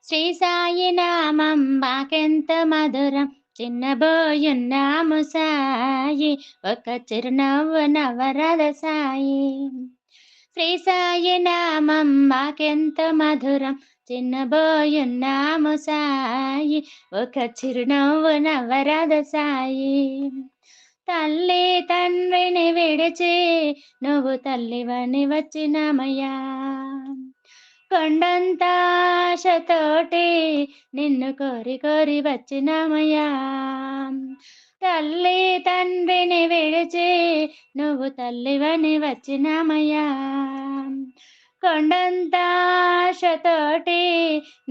శ్రీ సాయి నామం మాకెంత మధురం, చిన్నబోయున్నాము సాయి, ఒక చిరునవ్వు నవరద సాయి. శ్రీ సాయి నామం మాకెంత మధురం, చిన్నబోయున్నాము సాయి, ఒక చిరునవ్వు నవరద సాయి. తల్లి తండ్రిని విడిచి నువ్వు తల్లివని వచ్చినమయ్యా, కొండంత ఆశతోటి నిన్ను కోరి కోరి వచ్చినమయ్యా. తల్లి తండ్రిని విడిచి నువ్వు తల్లివని వచ్చినమయ్యా, కొండంత ఆశతోటి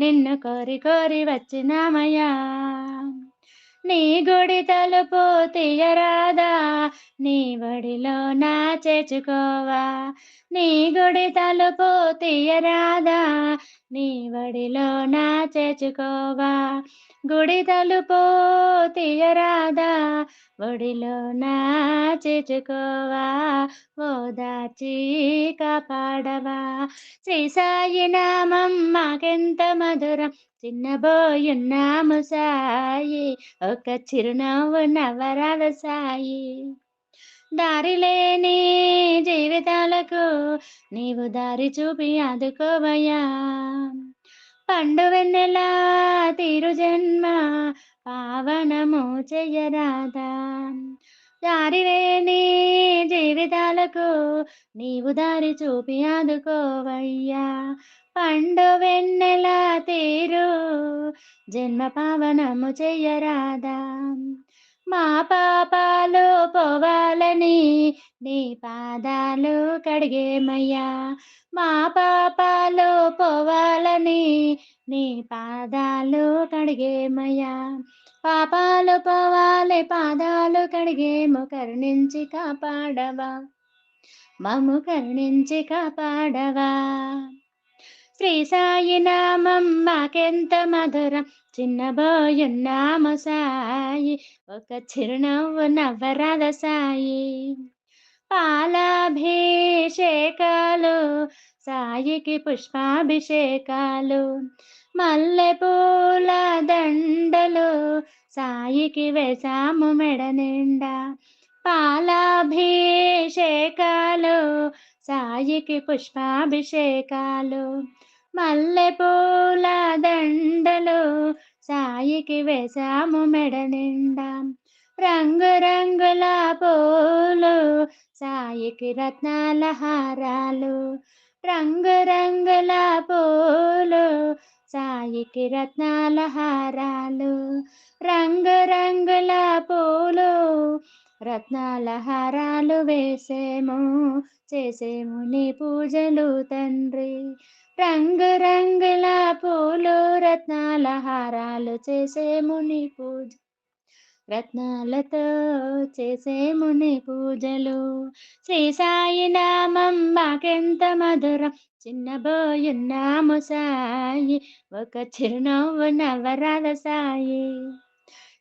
నిన్ను కోరి కోరి వచ్చినమయ్యా. నీ గుడి తలుపు తీయరాదా, నీ బడిలో నా చేర్చుకోవా. నీ గుడి తలుపు తీయరాదా, నీ బడిలో నా చేర్చుకోవా. గుడి తలుపు తీయరాదా, ఒడిలో నా చేర్చుకోవా. ఓదార్చి కాపాడవా. శ్రీ సాయి నామం మాకెంత మధురం, చిన్నబోయున్నాము సాయి, ఒక చిరునవ్వు నవరద సాయి. దారిలేని జీవితాలకు నీవు దారి చూపి ఆదుకోవయ్యా. పండు వెన్నెలా తీరు జన్మ పావనము చెయ్యరాదా. దారిలేని జీవితాలకు నీవు దారి చూపి ఆదుకోవయ్యా. పండు వెన్నెల తీరు జన్మ పావనము చెయ్యరాదా. మా పాపాలు పోవాలని నీ పాదాలు కడిగేమయ్యా. మా పాపాలు పోవాలని నీ పాదాలు కడిగేమయ్యా. పాపాలు పోవాలి పాదాలు కడిగేము, కరుణించి కాపాడవా, మమ్ము కరుణించి కాపాడవా. శ్రీ సాయి నామం మాకెంత మధురం, చిన్నబోయున్నాము సాయి, ఒక చిరునవ్వు నవ్వరద సాయి. పాలాభిషేకాలు సాయికి పుష్పాభిషేకాలు, మల్లెపూల దండలు సాయికి వేసాము మెడ నిండా. పాలాభిషేకాలు సాయికి పుష్పాభిషేకాలు, మల్లెపూల దండలు సాయికి వేసాము మెడ నిండా. రంగు రంగుల పూలు సాయికి రత్నాల హారాలు, రంగు రంగుల పూలు సాయికి రత్నాల హారాలు. రంగు రంగుల పూలు రత్నాల హారాలు వేసేము, చేసేము నీ పూజలు తండ్రి. రంగు రంగుల పూలు రత్నాల హారాలు చేసేము నీ పూజ, రత్నాలతో చేసేము నీ పూజలు. శ్రీ సాయి నామం మాకెంత మధురం, చిన్నబోయున్నాము సాయి, ఒక చిరునవ్వు నవరద సాయి.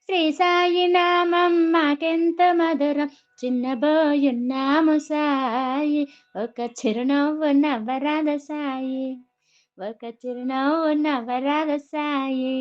శ్రీ సాయి నామం మాకెంత మధురం, చిన్నబోయున్నాము సాయి, ఒక చిరునవ్వు నవరద సాయి, ఒక చిరునవ్వు నవరద సాయి.